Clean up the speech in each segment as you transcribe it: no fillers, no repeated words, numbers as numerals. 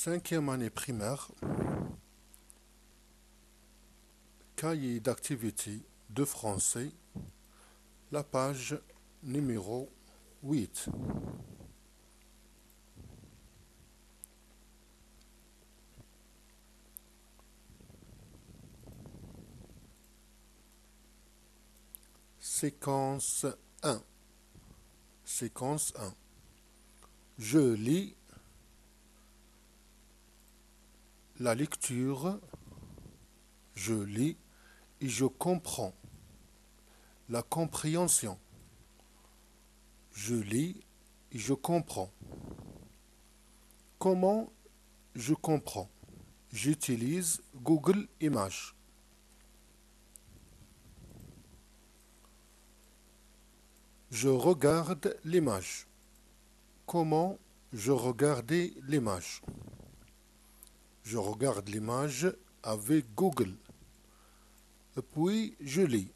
Cinquième année primaire, cahier d'activité de français, la page numéro 8. Séquence 1. Séquence 1. Je lis la lecture, je lis et je comprends. La compréhension. Je lis et je comprends. Comment je comprends? J'utilise Google Images. Je regarde l'image. Comment je regardais l'image? Je regarde l'image avec Google. Et puis je lis.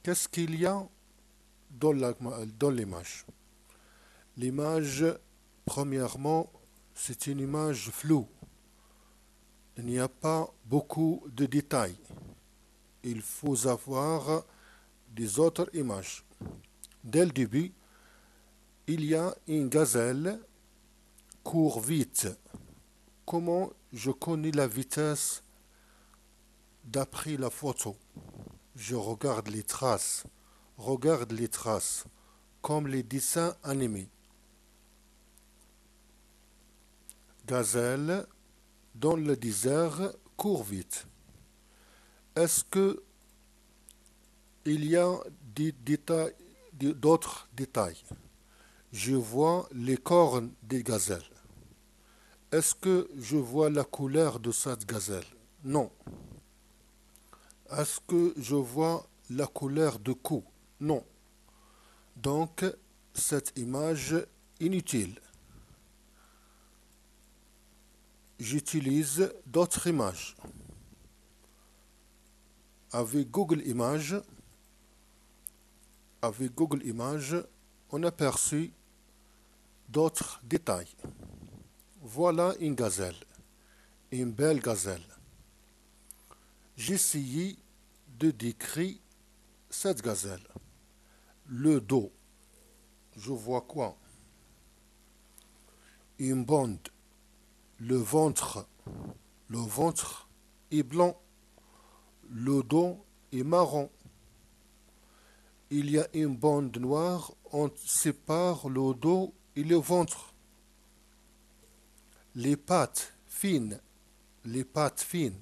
Qu'est-ce qu'il y a dans l'image? L'image, premièrement, c'est une image floue. Il n'y a pas beaucoup de détails. Il faut avoir des autres images. Dès le début, il y a une gazelle court vite. Comment je connais la vitesse d'après la photo? Je regarde les traces. Regarde les traces, comme les dessins animés. Gazelle dans le désert court vite. Est-ce que il y a d'autres détails? Je vois les cornes des gazelles. Est-ce que je vois la couleur de cette gazelle? Non. Est-ce que je vois la couleur de cou? Non. Donc, cette image est inutile. J'utilise d'autres images. Avec Google Images, on aperçut d'autres détails. Voilà une gazelle, une belle gazelle. J'essayais de décrire cette gazelle. Le dos, je vois quoi? Une bande. Le ventre est blanc. Le dos est marron. Il y a une bande noire entre sépare le dos et le ventre. Les pattes fines, les pattes fines,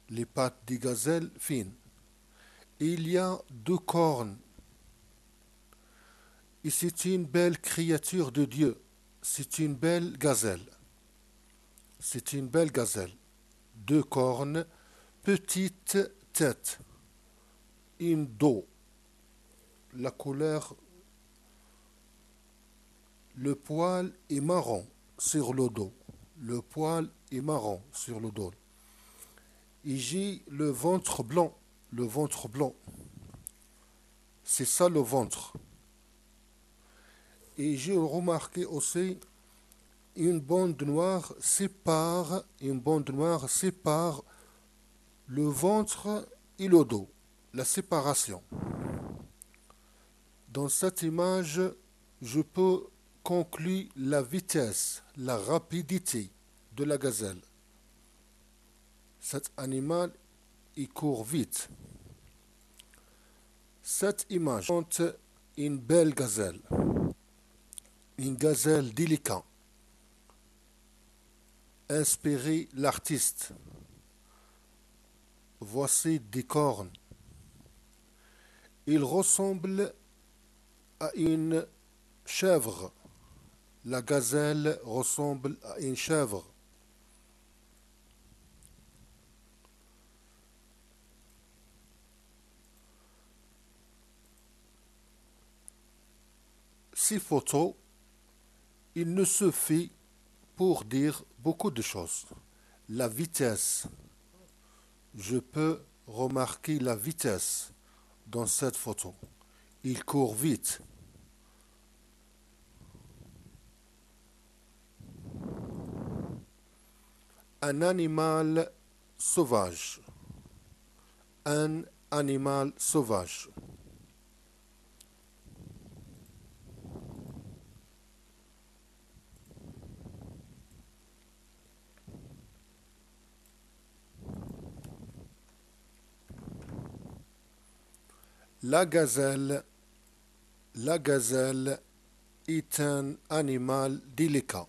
les pattes des gazelles fines. Il y a deux cornes. Et c'est une belle créature de Dieu. C'est une belle gazelle. C'est une belle gazelle. Deux cornes, petite tête, une dos. La couleur, le poil est marron sur le dos. Le poil est marron sur le dos. Et j'ai le ventre blanc. Le ventre blanc. C'est ça le ventre. Et j'ai remarqué aussi une bande noire sépare le ventre et le dos. La séparation. Dans cette image, je peux conclure la vitesse, la rapidité de la gazelle. Cet animal, il court vite. Cette image montre une belle gazelle, une gazelle délicate. Inspirez l'artiste. Voici des cornes. Il ressemble à une chèvre. La gazelle ressemble à une chèvre. Ces photos, il ne suffit pour dire beaucoup de choses. La vitesse. Je peux remarquer la vitesse dans cette photo. Il court vite. Un animal sauvage. Un animal sauvage. La gazelle. La gazelle est un animal délicat.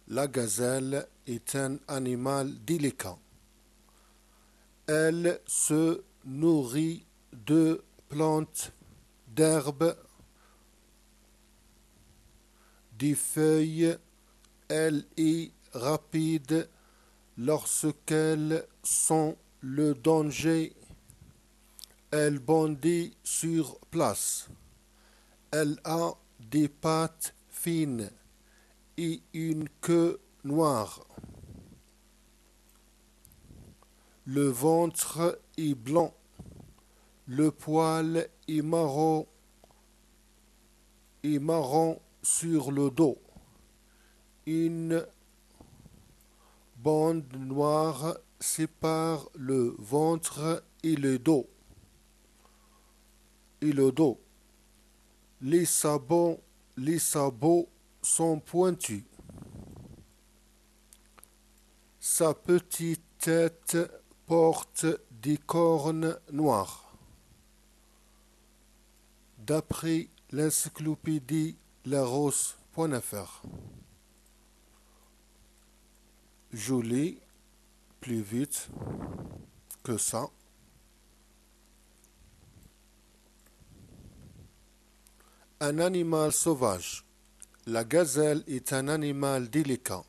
La gazelle est un animal délicat. Elle se nourrit de plantes, d'herbes, des feuilles. Elle est rapide lorsqu'elle sent le danger. Elle bondit sur place. Elle a des pattes fines et une queue noire. Le ventre est blanc. Le poil est marron sur le dos. Une bande noire sépare le ventre et le dos. Les sabots sont pointus. Sa petite tête porte des cornes noires. D'après l'encyclopédie Larousse.fr. Je lis plus vite que ça. Un animal sauvage. La gazelle est un animal délicat.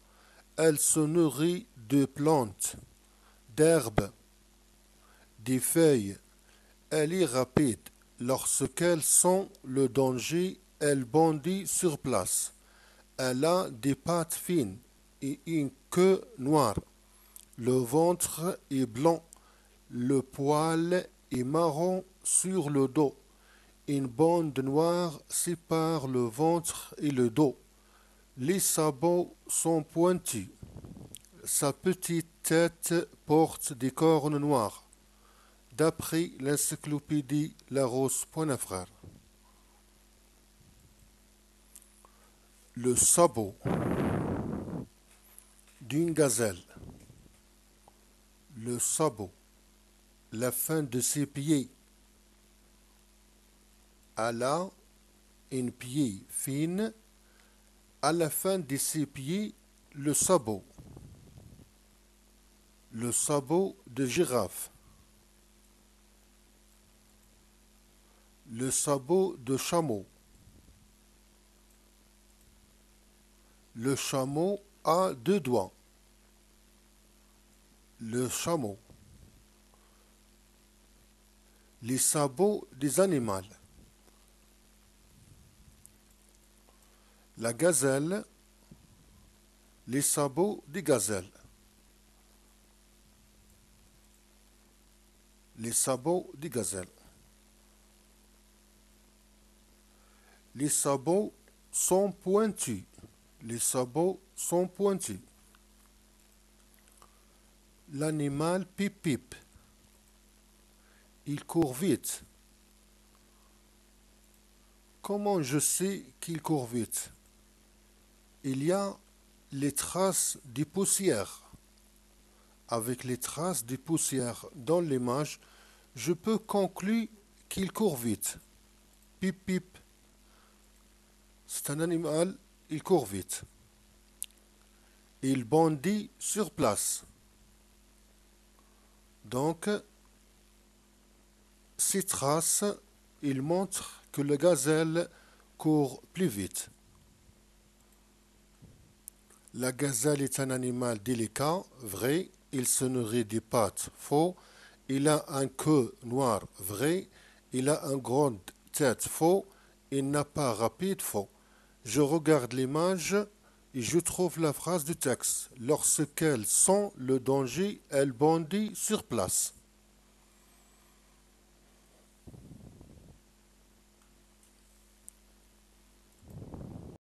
Elle se nourrit de plantes, d'herbes, des feuilles. Elle est rapide. Lorsqu'elle sent le danger, elle bondit sur place. Elle a des pattes fines et une queue noire. Le ventre est blanc. Le poil est marron sur le dos. Une bande noire sépare le ventre et le dos. Les sabots sont pointus. Sa petite tête porte des cornes noires. D'après l'encyclopédie Larousse.fr. Le sabot d'une gazelle. Le sabot. La fin de ses pieds. Elle a une pied fine. À la fin de ses pieds, le sabot. Le sabot de girafe. Le sabot de chameau. Le chameau a deux doigts. Le chameau. Les sabots des animaux. La gazelle. Les sabots des gazelles. Les sabots des gazelles. Les sabots sont pointus. Les sabots sont pointus. L'animal pip-pip. Il court vite. Comment je sais qu'il court vite? Il y a les traces de poussière. Avec les traces de poussière dans l'image, je peux conclure qu'il court vite. Pip pip. C'est un animal, il court vite. Il bondit sur place. Donc, ces traces, ils montrent que le gazelle court plus vite. La gazelle est un animal délicat, vrai. Il se nourrit des pattes, faux. Il a un queue noire, vrai. Il a une grande tête, faux. Il n'a pas rapide, faux. Je regarde l'image et je trouve la phrase du texte. Lorsqu'elle sent le danger, elle bondit sur place.